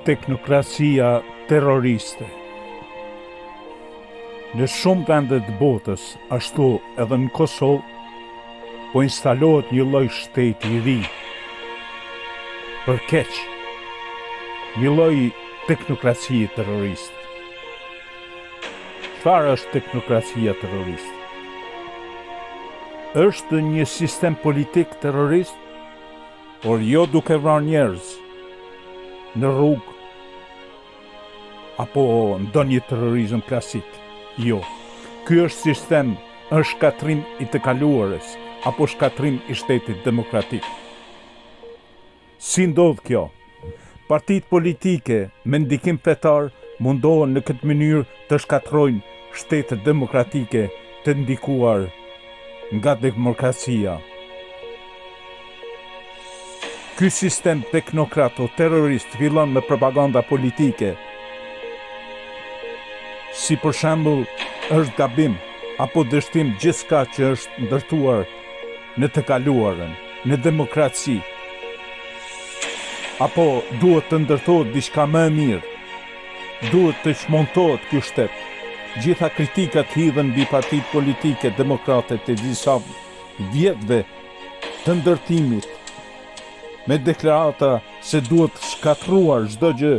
Teknokracia terroriste. Në shumë vende të botës, ashtu edhe në Kosovë, po instalohet një lloj shteti I ri. Për keq, një lloj teknokracie terroriste. Çfarë është teknokracia terroriste? Është një sistem politik terrorist, por jo duke vrarë njerëz në rrugë apo ndonjë terrorizëm klasik. Jo. Ky është sistem, është shkatrim I të kaluarës apo shkatrim I shtetit demokratik. Si ndodh kjo? Partitë politike me ndikim fetar mundohen në këtë mënyrë të shkatrojnë shtetet demokratike të ndikuar nga demokracia. Ky sistem teknokrat o terrorist fillon me propaganda politike, si për shembull është gabim apo dështim gjithçka që është ndërtuar në të kaluarën, në demokraci. Apo duhet të ndërtohet diçka më e mirë, duhet të çmontohet ky shtet. Gjitha kritikat hidhen mbi partitë politike demokrate të disa vjetëve të ndërtimit, me deklarata se duhet shkatruar çdo gjë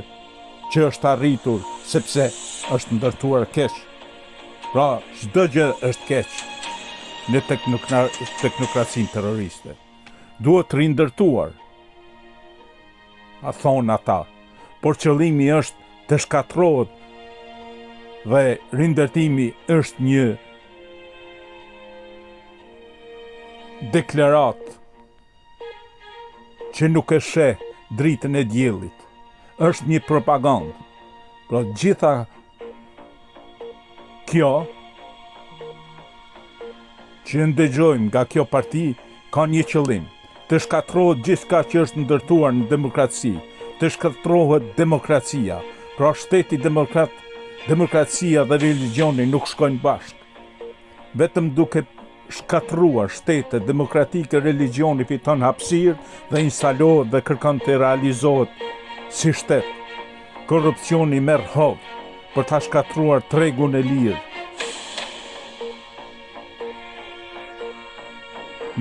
që është arritur, sepse është ndërtuar keq. Pra, çdo gjë është keq në teknokracinë terroriste. Duhet rindërtuar, a thonë ata, por qëllimi është të shkatrohet dhe rindërtimi është një deklaratë që nuk e sheh dritën e diellit. Është një propagandë. Pra gjitha kjo që ndëgjojmë nga kjo parti ka një qëllim, të shkatrohet gjithçka që është ndërtuar në demokraci, të shkatrohet demokracia. Pra shteti demokrat, demokracia dhe religioni nuk shkojnë bashkë. Vetëm duke shkatruar shtetet demokratike, religioni fiton hapësirë dhe instalohet dhe kërkon të realizohet si shtet. Korrupsioni merr hovë për ta shkatruar tregun e lirë.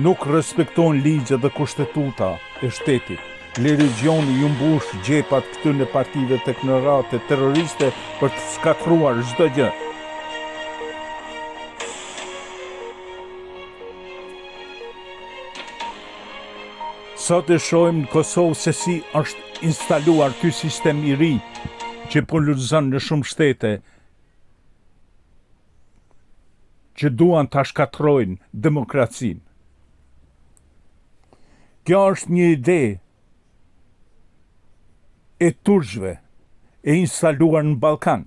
Nuk respektojnë ligjet dhe kushtetuta e shtetit. Religioni ju mbush gjepat këtyre partive teknokrate terroriste për të shkatruar çdo gjë. Sot e shohim në Kosovë se si është instaluar ky sistem I ri që pululzon në shumë shtete që duan ta shkatrojnë demokracinë. Kjo është një ide e turqëve e instaluar në Ballkan.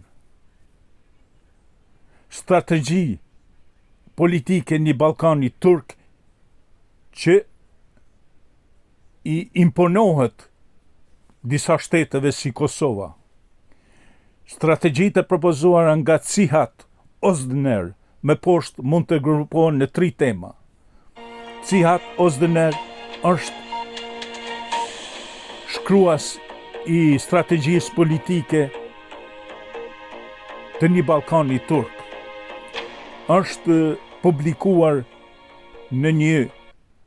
Strategji politike në Ballkani turk që I imponohet disa shteteve si Kosova. Strategjitë e propozuara nga Cihat Özdemir me poshtë mund të grupohen në 3 tema. Cihat Özdemir është shkruas I strategjisë politike të një Ballkani turk. Është publikuar në një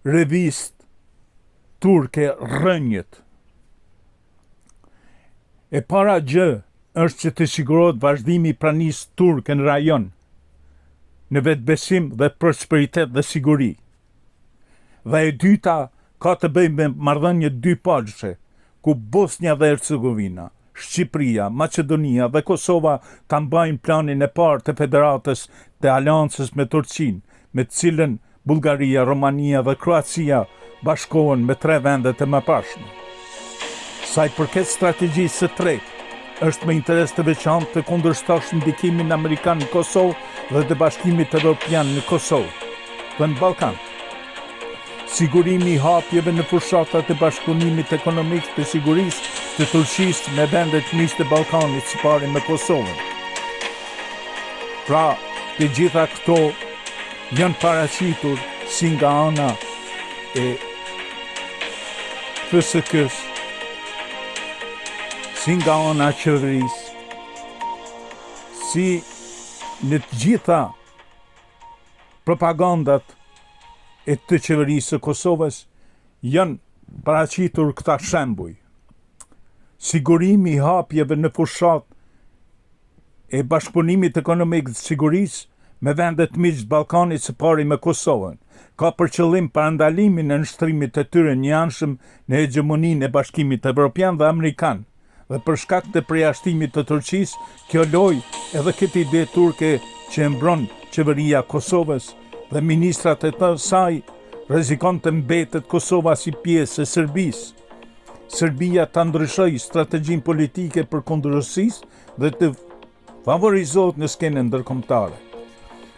revistë turke Rënjët. E para gjë është që të sigurohet vazhdimi I pranisë turke në rajon, në vetbesim dhe prosperitet dhe siguri. Dhe e dyta ka të bëjë me marrëdhënie dypalëshe, ku Bosnia dhe Hercegovina, Shqipëria, Maqedonia dhe Kosova ta mbajnë planin e parë të federatës të aleancës me Turqinë, me të cilën Bullgaria, Romania dhe Kroacia bashkohen me 3 vendet e mëparshme. Sa I përket strategjisë së tretë, është me interes të veçantë të kundërshtosh ndikimin amerikan në Kosovë dhe të bashkimit evropian në Kosovë dhe në Ballkan. Sigurimi I hapjeve në fushatat e bashkëpunimit ekonomik të sigurisë të Turqisë me vendet miq të Ballkanit së pari me Kosovën. Pra, të gjitha këto janë paraqitur si nga ana e FSK-s si nga ana e qeverisë, si në të gjitha propagandat e të qeverisë së Kosovës janë paraqitur këta shembuj. Sigurimi i hapjeve në fushat e bashkëpunimit ekonomik të sigurisë me vendet miq të Ballkanit, së pari me Kosovën, ka për qëllim parandalimin e nështrimit të tyre njëanshëm në hegemoninë e Bashkimit Evropian dhe Amerikan, dhe për shkak të përjashtimit të Turqisë, kjo loj edhe këtë ide turke që e mbron qeveria Kosovës dhe ministrat e të saj, rrezikon të mbetet Kosova si pjesë e Serbisë. Serbia ta ndryshoi strategjinë politike për kundërshtisë dhe të favorizohet në skenën ndërkombëtare.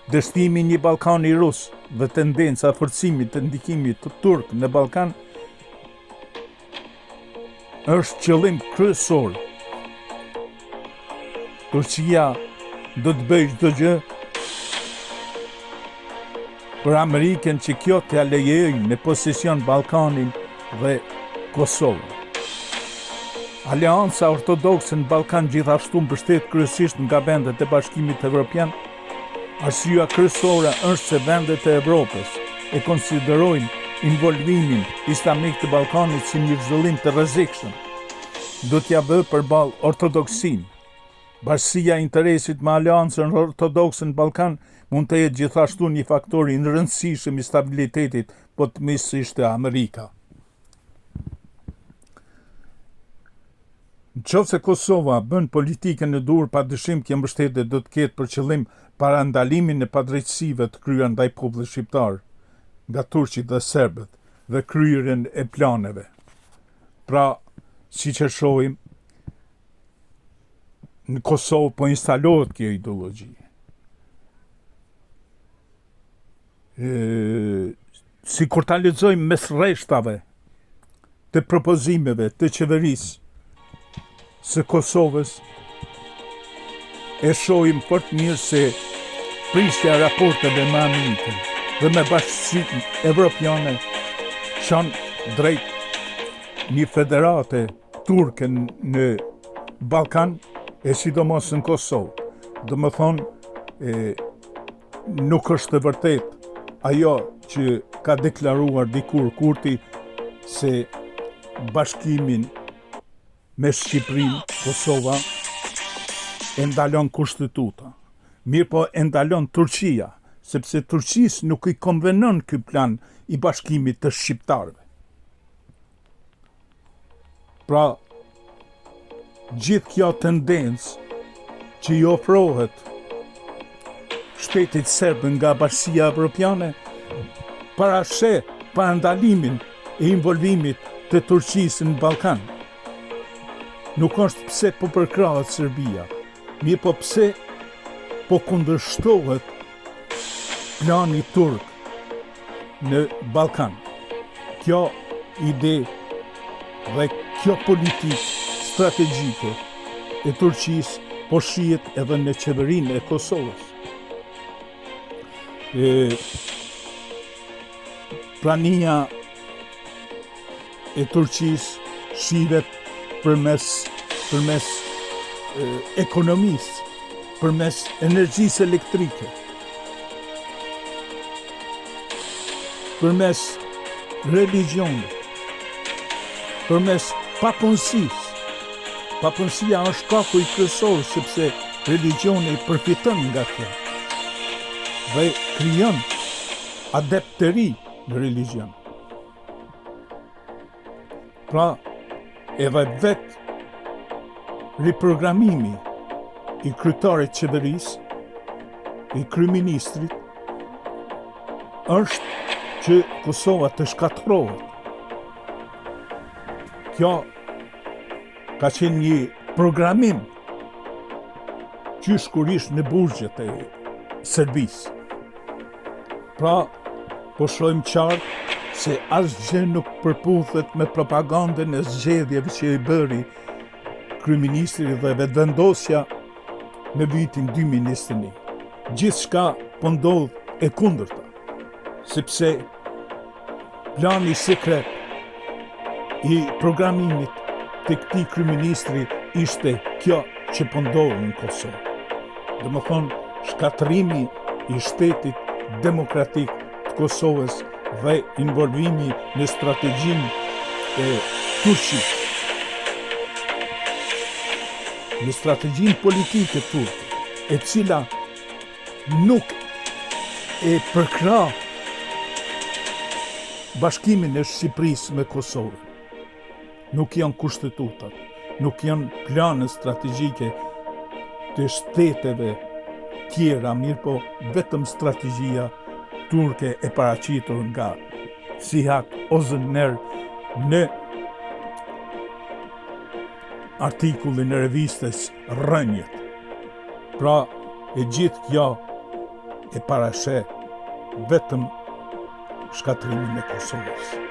Dështimi një Ballkani rus dhe tendenca forcimit të ndikimit të turk në Ballkan është qëllim kryesor. Turqia do të bëjë çdo gjë për Amerikën që kjo t'ia lejojë në posesion Ballkanin dhe Kosovën. Aleanca Ortodokse në Ballkan gjithashtu mbështet kryesisht nga vendet e Bashkimit Evropian. Arsyeja kryesore është se vendet e Evropës e konsiderojnë involvimin islamik të Ballkanit si një zhvillim të rrezikshëm. Do t'ja bë përballë ortodoksinë. Bashkësia e interesit me Aleancën Ortodokse në Ballkan mund të jetë gjithashtu një faktor i rëndësishëm i stabilitetit, po të misisht e Amerika. Nëse Kosova bën politikën e dur, padyshim kjo mbështetje do të ketë për qëllim parandalimin e padrejtësive të kryer ndaj popullit shqiptar nga turqit dhe serbët dhe kryerjen e planeve. Pra, siç e shohim, në Kosovë po instalohet kjo ideologji. Si kur ta lexojmë mes rreshtave të propozimeve të qeverisë së Kosovës, e shohim fort mirë se prishja raporteve me Amerikën dhe me Bashkinë Evropiane çon drejt një federate turke në Ballkan e sidomos në Kosovë. Do më thonë, nuk është e vërtet ajo që ka deklaruar dikur Kurti se bashkimin me Shqipërinë, Kosova, e ndalon kushtetuta. Mirë po e ndalon Turqia, sepse Turqisë nuk i konvenon ky plan i bashkimit të shqiptarëve. Pra, gjithë kjo tendencë që i ofrohet shtetit serb nga Bashkia Evropiane parasheh parandalimin e involvimit të Turqisë në Ballkan. Nuk është pse po përkrahet Serbia, mirë po pse po kundërshtohet plani turk në Ballkan. Kjo ide dhe kjo politikë strategjike e Turqisë po shihet edhe në qeverinë e Kosovës. Prania e Turqisë shihet përmes ekonomisë, përmes energjisë elektrike, përmes religionit, përmes papunësisë. Papunësia është shkaku i kryesor sepse religioni përfiton nga kjo dhe krijon adept të ri në religion. Pra, edhe vetë riprogramimi i kryetarit qeverisë, i kryeministrit, është që Kosova të shkatërrohet. Kjo ka qenë një programim qysh kur ishte në burgjet e Serbisë. Pra, po shohim qartë se asgjë nuk përputhet me propagandën e zgjedhjeve që i bëri kryeministri dhe vetëvendosja në vitin 2021. Gjithçka po ndodh e kundërta, sepse plani sekret i programimit të këtij kryeministri ishte kjo që pëndohë në Kosovë. Dhe më thonë, shkatrimi i shtetit demokratik të Kosovës dhe involvimi në strategjin e turqit, në strategjin politike turke, e cila nuk e përkra bashkimin e Shqipërisë me Kosovën. Nuk janë kushtetutat, nuk janë plane strategjike të shteteve tjera, mirë po vetëm strategjia turke e paraqitur nga Sihat Ozëner në artikullin e revistës Rënjët. Pra, e gjithë kjo e parashe vetëm shkatrimin e Kosovës.